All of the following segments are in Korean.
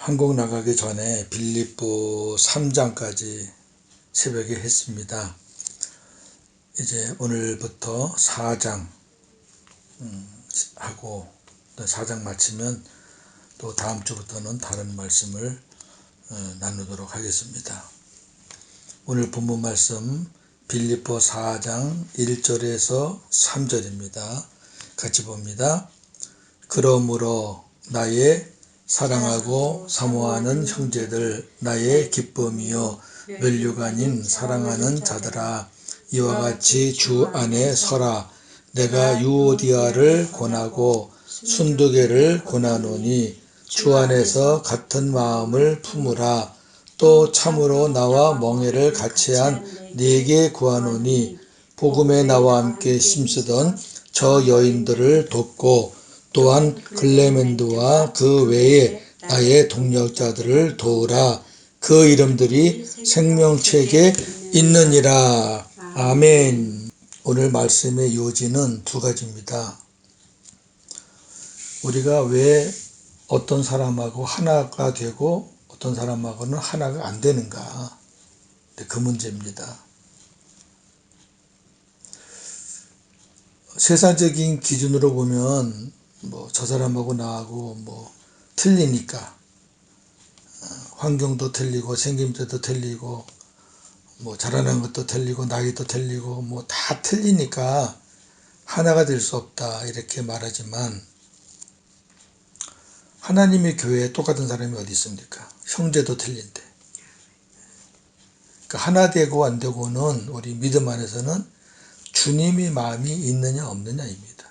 한국 나가기 전에 빌립보 3장까지 새벽에 했습니다. 이제 오늘부터 4장 하고 4장 마치면 또 다음 주부터는 다른 말씀을 나누도록 하겠습니다. 오늘 본문 말씀 빌립보 4장 1절에서 3절입니다. 같이 봅니다. 그러므로 나의 사랑하고 사모하는 형제들, 나의 기쁨이요 면류관인 사랑하는 자들아, 이와 같이 주 안에 서라. 내가 유오디아를 권하고 순두개를 권하노니 주 안에서 같은 마음을 품으라. 또 참으로 나와 멍에를 같이 한 네게 구하노니 복음에 나와 함께 힘쓰던 저 여인들을 돕고 또한 글레멘드와 그 외에 나의 동역자들을 도우라. 그 이름들이 생명책에 있느니라. 아멘. 오늘 말씀의 요지는 두 가지입니다. 우리가 왜 어떤 사람하고 하나가 되고 어떤 사람하고는 하나가 안 되는가, 그 문제입니다. 세상적인 기준으로 보면 저 사람하고 나하고 틀리니까, 환경도 틀리고 생김새도 틀리고 자라는 것도 틀리고 나이도 틀리고 다 틀리니까 하나가 될 수 없다 이렇게 말하지만, 하나님의 교회에 똑같은 사람이 어디 있습니까? 형제도 틀린데. 그러니까 하나 되고 안 되고는 우리 믿음 안에서는 주님의 마음이 있느냐 없느냐입니다.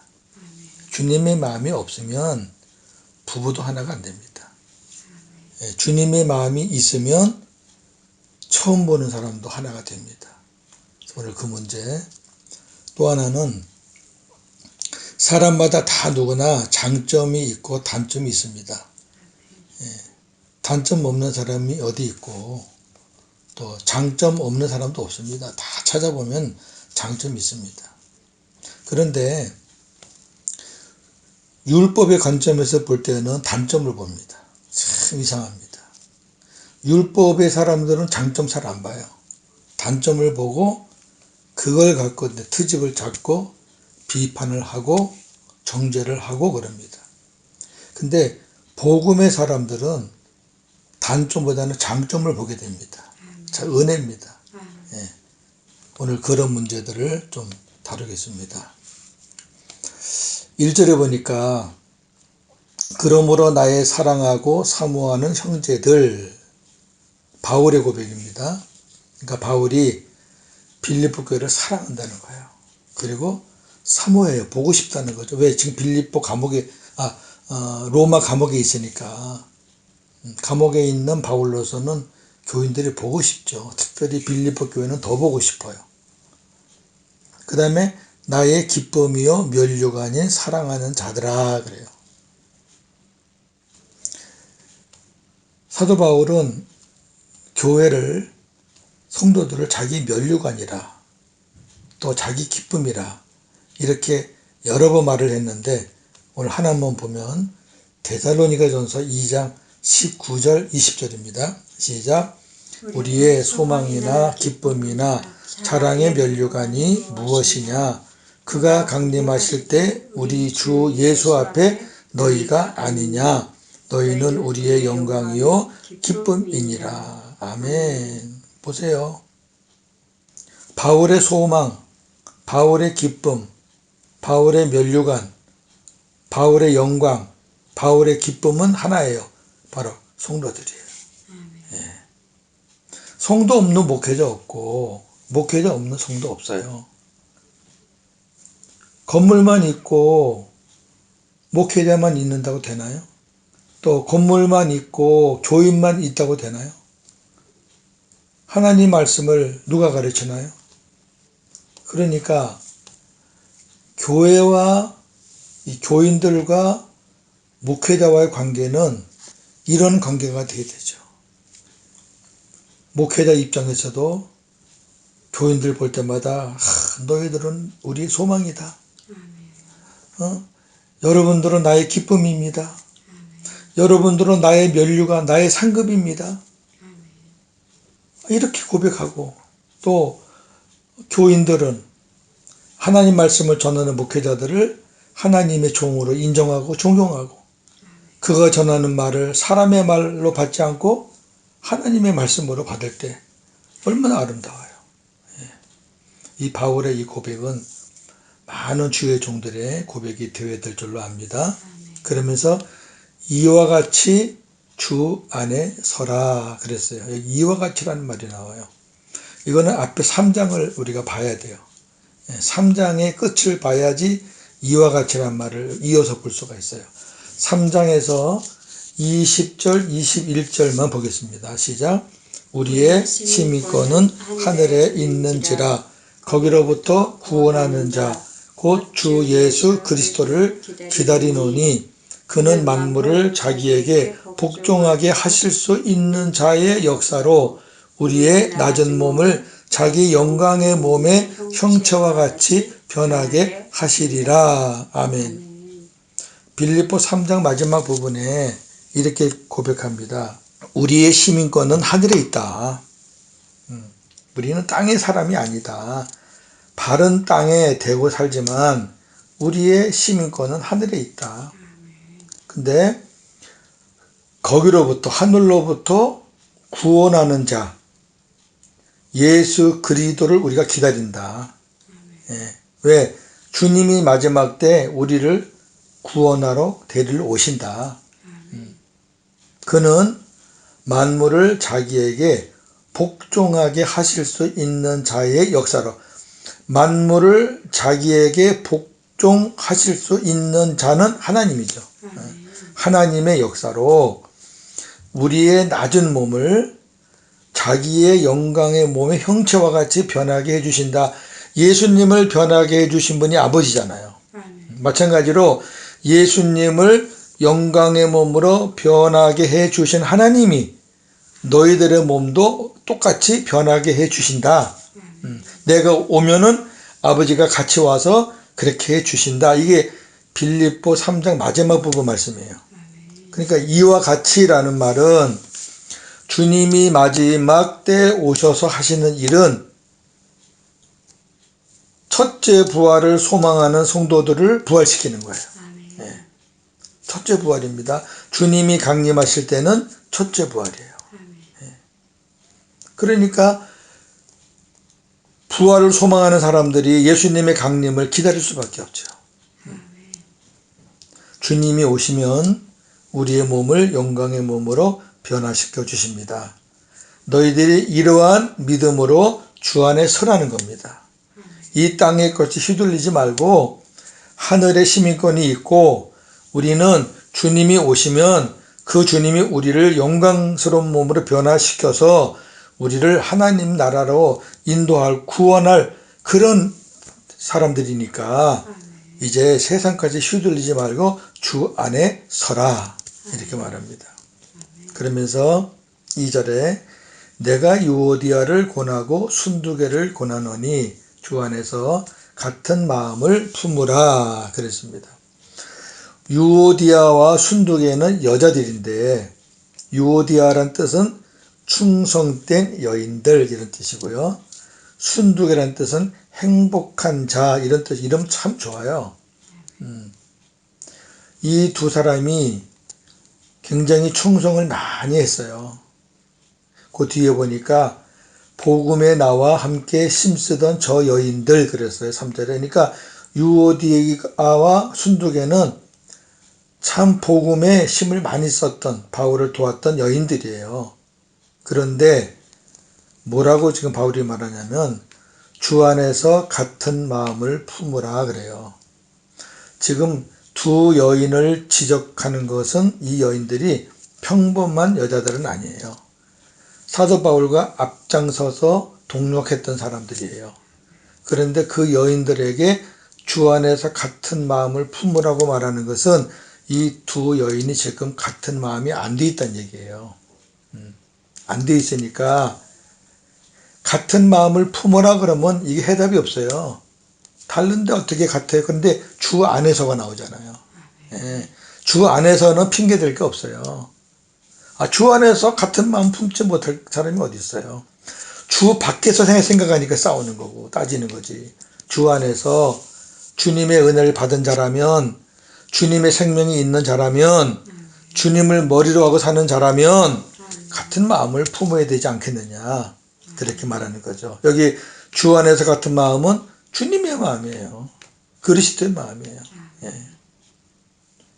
주님의 마음이 없으면 부부도 하나가 안 됩니다. 주님의 마음이 있으면 처음 보는 사람도 하나가 됩니다. 오늘 그 문제. 또 하나는 사람마다 다 누구나 장점이 있고 단점이 있습니다. 단점 없는 사람이 어디 있고 또 장점 없는 사람도 없습니다. 다 찾아보면 장점이 있습니다. 그런데 율법의 관점에서 볼 때는 단점을 봅니다. 참 이상합니다. 율법의 사람들은 장점 잘 안 봐요. 단점을 보고 그걸 갖고 트집을 잡고 비판을 하고 정죄를 하고 그럽니다. 근데 복음의 사람들은 단점보다는 장점을 보게 됩니다. 참 은혜입니다. 오늘 그런 문제들을 좀 다루겠습니다. 1절에 보니까 그러므로 나의 사랑하고 사모하는 형제들, 바울의 고백입니다. 그러니까 바울이 빌립보 교회를 사랑한다는 거예요. 그리고 사모해요. 보고 싶다는 거죠. 왜? 지금 빌립보 감옥에 로마 감옥에 있으니까. 감옥에 있는 바울로서는 교인들이 보고 싶죠. 특별히 빌립보 교회는 더 보고 싶어요. 그 다음에 나의 기쁨이요 면류가 아닌 사랑하는 자들아 그래요. 사도 바울은 교회를, 성도들을 자기 면류관이라 또 자기 기쁨이라 이렇게 여러 번 말을 했는데, 오늘 하나만 보면 데살로니가전서 2장 19절 20절입니다. 시작. 우리의 소망이나 기쁨이나 자랑의 면류관이 무엇이냐? 그가 강림하실 때 우리 주 예수 앞에 너희가 아니냐? 너희는 우리의 영광이요 기쁨이니라. 아멘. 보세요. 바울의 소망, 바울의 기쁨, 바울의 면류관, 바울의 영광, 바울의 기쁨은 하나예요. 바로 성도들이에요. 성도 없는 목회자 없고 목회자 없는 성도 없어요. 건물만 있고 목회자만 있는다고 되나요? 또 건물만 있고 교인만 있다고 되나요? 하나님 말씀을 누가 가르치나요? 그러니까 교회와 이 교인들과 목회자와의 관계는 이런 관계가 되게 되죠. 목회자 입장에서도 교인들 볼 때마다 너희들은 우리의 소망이다. 여러분들은 나의 기쁨입니다. 여러분들은 나의 면류가 나의 상급입니다. 이렇게 고백하고, 또 교인들은 하나님 말씀을 전하는 목회자들을 하나님의 종으로 인정하고 존경하고, 그가 전하는 말을 사람의 말로 받지 않고 하나님의 말씀으로 받을 때 얼마나 아름다워요. 이 바울의 이 고백은 많은 주의 종들의 고백이 되어야 될 줄로 압니다. 그러면서 이와 같이 주 안에 서라 그랬어요. 여기 이와 같이라는 말이 나와요. 이거는 앞에 3장을 우리가 봐야 돼요. 3장의 끝을 봐야지 이와 같이라는 말을 이어서 볼 수가 있어요. 3장에서 20절, 21절만 보겠습니다. 시작. 우리의 시민권은 하늘에 있는지라 거기로부터 구원하는 자 곧 주 예수 그리스도를 기다리노니 그는 만물을 자기에게 복종하게 하실 수 있는 자의 역사로 우리의 낮은 몸을 자기 영광의 몸의 형체와 같이 변하게 하시리라. 아멘. 빌립보 3장 마지막 부분에 이렇게 고백합니다. 우리의 시민권은 하늘에 있다. 우리는 땅의 사람이 아니다. 바른 땅에 대고 살지만 우리의 시민권은 하늘에 있다. 근데 거기로부터 하늘로부터 구원하는 자 예수 그리스도를 우리가 기다린다. 왜? 주님이 마지막 때 우리를 구원하러 데리러 오신다. 그는 만물을 자기에게 복종하게 하실 수 있는 자의 역사로, 만물을 자기에게 복종하실 수 있는 자는 하나님이죠. 하나님의 역사로 우리의 낮은 몸을 자기의 영광의 몸의 형체와 같이 변하게 해주신다. 예수님을 변하게 해주신 분이 아버지잖아요. 마찬가지로 예수님을 영광의 몸으로 변하게 해주신 하나님이 너희들의 몸도 똑같이 변하게 해주신다. 내가 오면은 아버지가 같이 와서 그렇게 해주신다. 이게 빌립보 3장 마지막 부분 말씀이에요. 그러니까 이와 같이라는 말은 주님이 마지막 때 오셔서 하시는 일은 첫째 부활을 소망하는 성도들을 부활시키는 거예요. 첫째 부활입니다. 주님이 강림하실 때는 첫째 부활이에요. 그러니까 부활을 소망하는 사람들이 예수님의 강림을 기다릴 수밖에 없죠. 주님이 오시면 우리의 몸을 영광의 몸으로 변화시켜 주십니다. 너희들이 이러한 믿음으로 주 안에 서라는 겁니다. 이 땅의 것이 휘둘리지 말고 하늘의 시민권이 있고, 우리는 주님이 오시면 그 주님이 우리를 영광스러운 몸으로 변화시켜서 우리를 하나님 나라로 인도할, 구원할 그런 사람들이니까 이제 세상까지 휘둘리지 말고 주 안에 서라 이렇게 말합니다. 그러면서 2절에 내가 유오디아를 권하고 순두개를 권하노니 주 안에서 같은 마음을 품으라 그랬습니다. 유오디아와 순두개는 여자들인데, 유오디아란 뜻은 충성된 여인들 이런 뜻이고요. 순두개란 뜻은 행복한 자 이런 뜻. 이름 참 좋아요. 이 두 사람이 굉장히 충성을 많이 했어요. 그 뒤에 보니까 복음에 나와 함께 힘쓰던 저 여인들 그랬어요. 3절에. 그러니까 유오디아와 순두개는 참 복음에 힘을 많이 썼던, 바울을 도왔던 여인들이에요. 그런데 뭐라고 지금 바울이 말하냐면 주 안에서 같은 마음을 품으라 그래요. 지금 두 여인을 지적하는 것은 이 여인들이 평범한 여자들은 아니에요. 사도 바울과 앞장서서 동력했던 사람들이에요. 그런데 그 여인들에게 주 안에서 같은 마음을 품으라고 말하는 것은 이 두 여인이 지금 같은 마음이 안 돼 있다는 얘기예요. 안 돼 있으니까 같은 마음을 품으라 그러면 이게 해답이 없어요. 다른데 어떻게 같아요? 근데 주 안에서가 나오잖아요. 주 안에서는 핑계 댈 게 없어요. 주 안에서 같은 마음 품지 못할 사람이 어디 있어요. 주 밖에서 생각하니까 싸우는 거고 따지는 거지. 주 안에서 주님의 은혜를 받은 자라면, 주님의 생명이 있는 자라면, 주님을 머리로 하고 사는 자라면 같은 마음을 품어야 되지 않겠느냐, 그렇게 말하는 거죠. 여기 주 안에서 같은 마음은 주님의 마음이에요. 그리스도의 마음이에요. 예.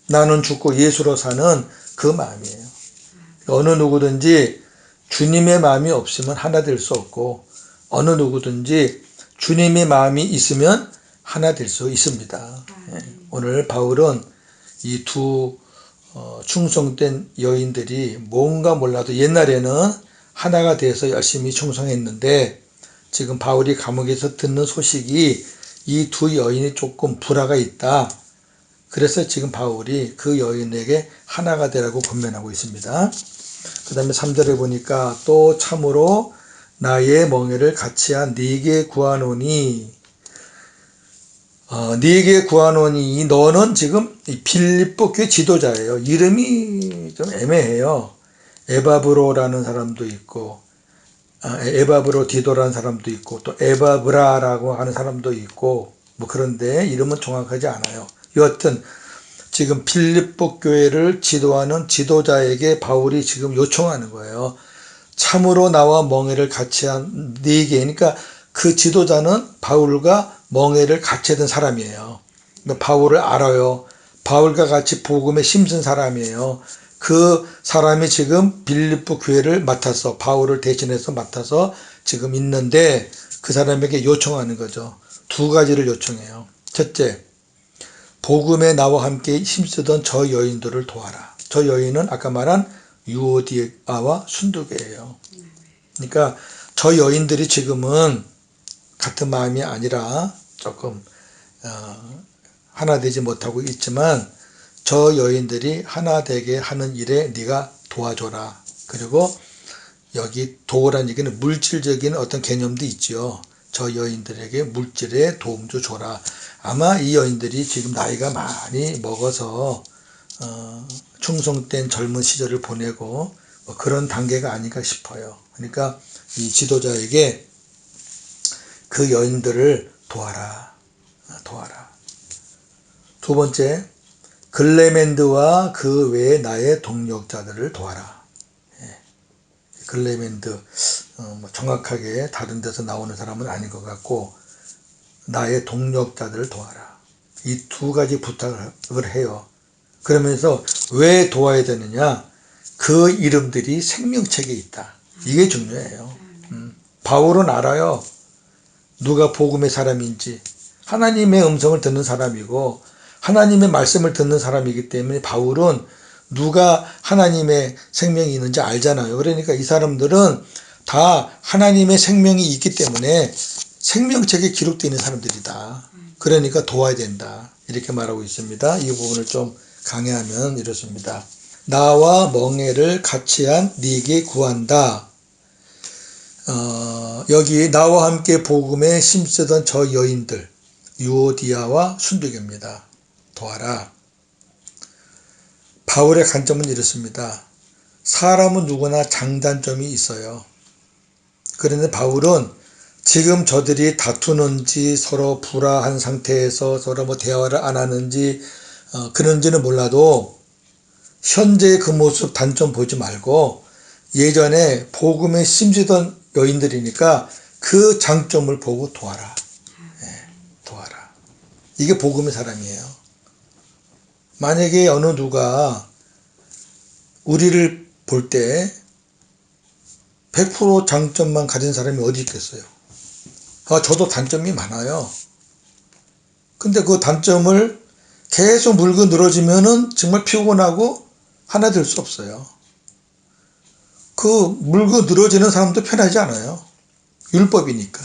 나는 죽고 예수로 사는 그 마음이에요. 어느 누구든지 주님의 마음이 없으면 하나 될 수 없고, 어느 누구든지 주님의 마음이 있으면 하나 될 수 있습니다. 예. 오늘 바울은 이 두 충성된 여인들이 뭔가 몰라도 옛날에는 하나가 돼서 열심히 충성했는데, 지금 바울이 감옥에서 듣는 소식이 이 두 여인이 조금 불화가 있다. 그래서 지금 바울이 그 여인에게 하나가 되라고 권면하고 있습니다. 그 다음에 3절에 보니까 또 참으로 나의 멍에를 같이한 네게 구하노니, 네게 구하노니, 너는 지금 빌립보 교회 지도자예요. 이름이 좀 애매해요. 에바브로라는 사람도 있고, 에바브로 디도라는 사람도 있고, 또 에바브라라고 하는 사람도 있고, 뭐 그런데 이름은 정확하지 않아요. 여하튼 지금 빌립보 교회를 지도하는 지도자에게 바울이 지금 요청하는 거예요. 참으로 나와 멍에를 같이 한 네게, 그러니까 그 지도자는 바울과 멍에를 같이 하던 사람이에요. 바울을 알아요. 바울과 같이 복음에 힘쓴 사람이에요. 그 사람이 지금 빌립보 교회를 맡아서, 바울을 대신해서 맡아서 지금 있는데, 그 사람에게 요청하는 거죠. 두 가지를 요청해요. 첫째, 복음에 나와 함께 힘쓰던 저 여인들을 도와라. 저 여인은 아까 말한 유오디아와 순두계예요. 그러니까 저 여인들이 지금은 같은 마음이 아니라 조금 하나 되지 못하고 있지만, 저 여인들이 하나 되게 하는 일에 네가 도와줘라. 그리고 여기 도우라는 얘기는 물질적인 어떤 개념도 있죠. 저 여인들에게 물질에 도움도 줘라. 아마 이 여인들이 지금 나이가 많이 먹어서 충성된 젊은 시절을 보내고 뭐 그런 단계가 아닌가 싶어요. 그러니까 이 지도자에게 그 여인들을 도와라. 두 번째, 글레멘드와 그 외에 나의 동력자들을 도와라. 글레멘드, 정확하게 다른 데서 나오는 사람은 아닌 것 같고, 나의 동력자들을 도와라. 이 두 가지 부탁을 해요. 그러면서 왜 도와야 되느냐? 그 이름들이 생명책에 있다. 이게 중요해요. 바울은 알아요. 누가 복음의 사람인지. 하나님의 음성을 듣는 사람이고 하나님의 말씀을 듣는 사람이기 때문에 바울은 누가 하나님의 생명이 있는지 알잖아요. 그러니까 이 사람들은 다 하나님의 생명이 있기 때문에 생명책에 기록되어 있는 사람들이다. 그러니까 도와야 된다. 이렇게 말하고 있습니다. 이 부분을 좀 강의하면 이렇습니다. 나와 멍에를 같이 한 네게 구한다. 여기 나와 함께 복음에 힘쓰던 저 여인들, 유오디아와 순두계입니다. 도와라. 바울의 관점은 이렇습니다. 사람은 누구나 장단점이 있어요. 그런데 바울은 지금 저들이 다투는지 서로 불화한 상태에서 서로 뭐 대화를 안 하는지 그런지는 몰라도 현재의 그 모습 단점 보지 말고 예전에 복음에 힘쓰던 여인들이니까 그 장점을 보고 도와라. 도와라. 이게 복음의 사람이에요. 만약에 어느 누가 우리를 볼 때 100% 장점만 가진 사람이 어디 있겠어요? 저도 단점이 많아요. 근데 그 단점을 계속 물고 늘어지면은 정말 피곤하고 하나 될 수 없어요. 그 물고 늘어지는 사람도 편하지 않아요. 율법이니까.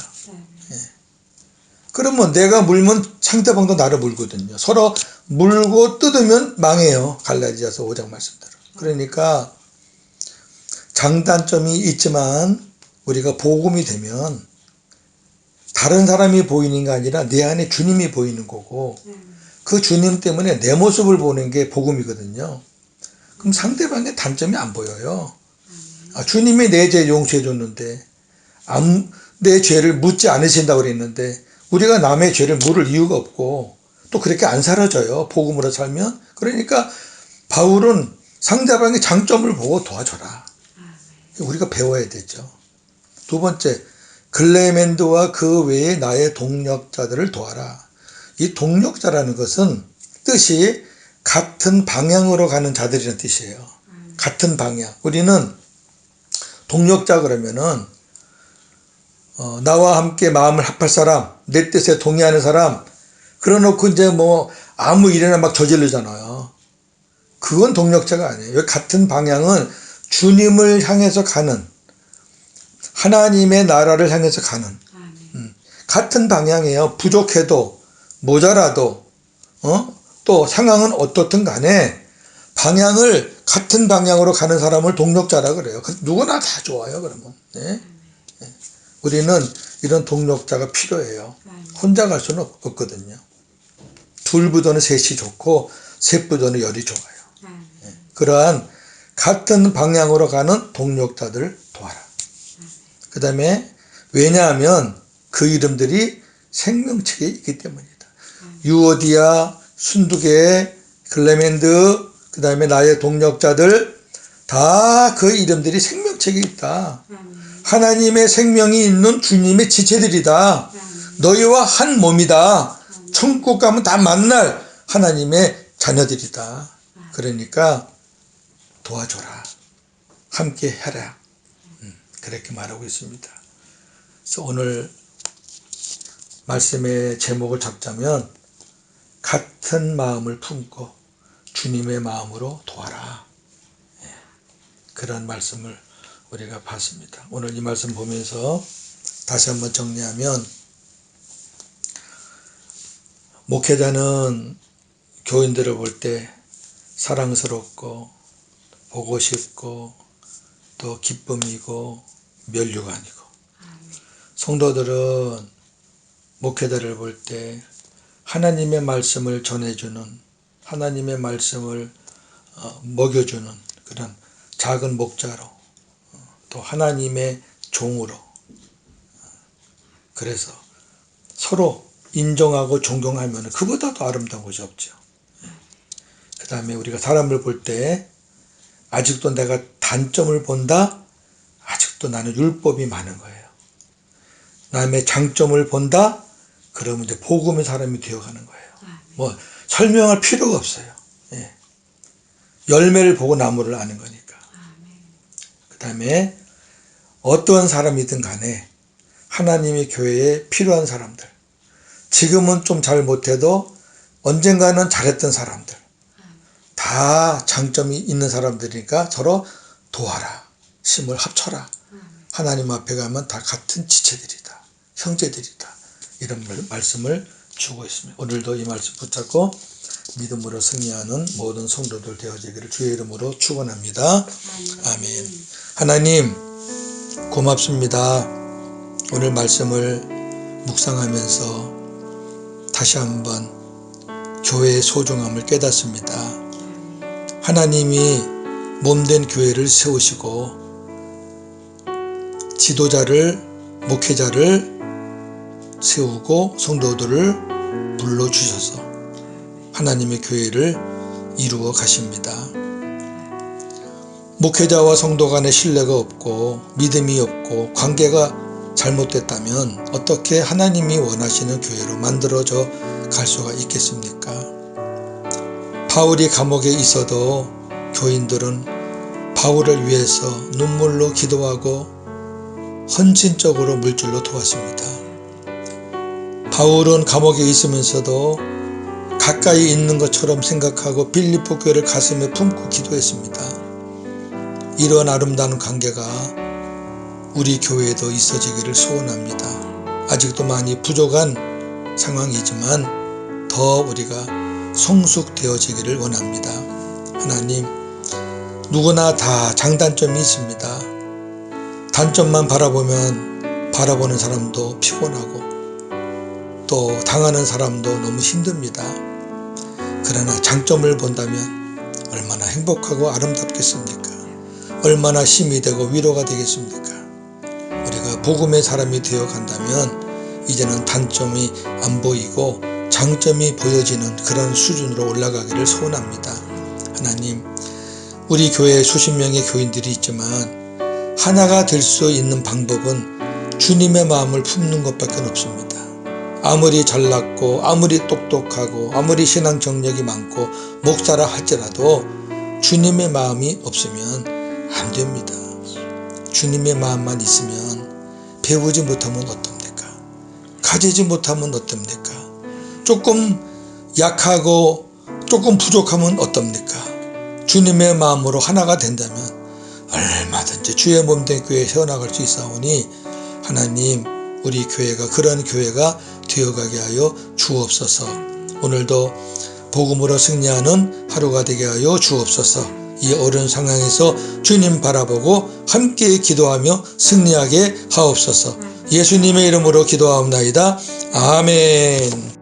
그러면 내가 물면 상대방도 나를 물거든요. 서로 물고 뜯으면 망해요. 갈라디아서 5장 말씀대로. 그러니까 장단점이 있지만 우리가 복음이 되면 다른 사람이 보이는 게 아니라 내 안에 주님이 보이는 거고, 그 주님 때문에 내 모습을 보는 게 복음이거든요. 그럼 상대방의 단점이 안 보여요. 주님이 내 죄 용서해 줬는데 내 죄를 묻지 않으신다고 그랬는데 우리가 남의 죄를 물을 이유가 없고 또 그렇게 안 사라져요. 복음으로 살면. 그러니까 바울은 상대방의 장점을 보고 도와줘라. 우리가 배워야 되죠. 두 번째, 클레멘드와 그 외에 나의 동력자들을 도와라. 이 동력자라는 것은 뜻이 같은 방향으로 가는 자들이라는 뜻이에요. 같은 방향. 우리는 동력자 그러면은 나와 함께 마음을 합할 사람, 내 뜻에 동의하는 사람, 그러놓고 이제 뭐 아무 일이나 막 저지르잖아요. 그건 동력자가 아니에요. 같은 방향은 주님을 향해서 가는, 하나님의 나라를 향해서 가는 같은 방향이에요. 부족해도 모자라도 또 상황은 어떻든 간에 방향을 같은 방향으로 가는 사람을 동력자라 그래요. 누구나 다 좋아요. 그러면 네? 우리는 이런 동력자가 필요해요. 혼자 갈 수는 없거든요. 둘보다는 셋이 좋고 셋보다는 열이 좋아요. 그러한 같은 방향으로 가는 동력자들을 도와라. 그 다음에 왜냐하면 그 이름들이 생명책에 있기 때문이다. 유오디아, 순두계, 클레멘드, 그 다음에 나의 동력자들 다 그 이름들이 생명책에 있다. 하나님의 생명이 있는 주님의 지체들이다. 너희와 한 몸이다. 천국 가면 다 만날 하나님의 자녀들이다. 그러니까 도와줘라. 함께 해라. 그렇게 말하고 있습니다. 그래서 오늘 말씀의 제목을 잡자면 같은 마음을 품고 주님의 마음으로 도와라. 그런 말씀을 우리가 봤습니다. 오늘 이 말씀 보면서 다시 한번 정리하면 목회자는 교인들을 볼 때 사랑스럽고 보고 싶고 또 기쁨이고 면류관이고 성도들은 목회자를 볼 때 하나님의 말씀을 전해주는 하나님의 말씀을 먹여주는 그런 작은 목자로 또 하나님의 종으로 그래서 서로 인정하고 존경하면 그보다 더 아름다운 것이 없죠. 그 다음에 우리가 사람을 볼 때 아직도 내가 단점을 본다? 아직도 나는 율법이 많은 거예요. 남의 장점을 본다? 그러면 이제 복음의 사람이 되어가는 거예요. 뭐 설명할 필요가 없어요. 예. 열매를 보고 나무를 아는 거니까. 그 다음에 어떠한 사람이든 간에 하나님의 교회에 필요한 사람들, 지금은 좀 잘 못해도 언젠가는 잘했던 사람들, 다 장점이 있는 사람들이니까 서로 도와라. 힘을 합쳐라. 하나님 앞에 가면 다 같은 지체들이다. 형제들이다. 이런 말씀을 주고 있습니다. 오늘도 이 말씀 붙잡고 믿음으로 승리하는 모든 성도들 되어지기를 주의 이름으로 축원합니다. 아멘. 하나님 고맙습니다. 오늘 말씀을 묵상하면서 다시 한번 교회의 소중함을 깨닫습니다. 하나님이 몸된 교회를 세우시고 지도자를 목회자를 세우고 성도들을 불러주셔서 하나님의 교회를 이루어 가십니다. 목회자와 성도 간의 신뢰가 없고 믿음이 없고 관계가 잘못됐다면 어떻게 하나님이 원하시는 교회로 만들어져 갈 수가 있겠습니까? 바울이 감옥에 있어도 교인들은 바울을 위해서 눈물로 기도하고 헌신적으로 물질로 도왔습니다. 바울은 감옥에 있으면서도 가까이 있는 것처럼 생각하고 빌립보 교회를 가슴에 품고 기도했습니다. 이런 아름다운 관계가 우리 교회에도 있어지기를 소원합니다. 아직도 많이 부족한 상황이지만 더 우리가 성숙되어지기를 원합니다. 하나님, 누구나 다 장단점이 있습니다. 단점만 바라보면 바라보는 사람도 피곤하고 또 당하는 사람도 너무 힘듭니다. 그러나 장점을 본다면 얼마나 행복하고 아름답겠습니까? 얼마나 힘이 되고 위로가 되겠습니까? 우리가 복음의 사람이 되어 간다면 이제는 단점이 안 보이고 장점이 보여지는 그런 수준으로 올라가기를 소원합니다. 하나님, 우리 교회에 수십 명의 교인들이 있지만 하나가 될 수 있는 방법은 주님의 마음을 품는 것밖에 없습니다. 아무리 잘났고 아무리 똑똑하고 아무리 신앙 정력이 많고 목사라 할지라도 주님의 마음이 없으면 안 됩니다. 주님의 마음만 있으면 배우지 못하면 어떻습니까? 가지지 못하면 어떻습니까? 조금 약하고 조금 부족하면 어떻습니까? 주님의 마음으로 하나가 된다면 얼마든지 주의 몸된 교회에 세워나갈 수 있사오니 하나님, 우리 교회가 그런 교회가 되어가게 하여 주옵소서. 오늘도 복음으로 승리하는 하루가 되게 하여 주옵소서. 이 어려운 상황에서 주님 바라보고 함께 기도하며 승리하게 하옵소서. 예수님의 이름으로 기도하옵나이다. 아멘.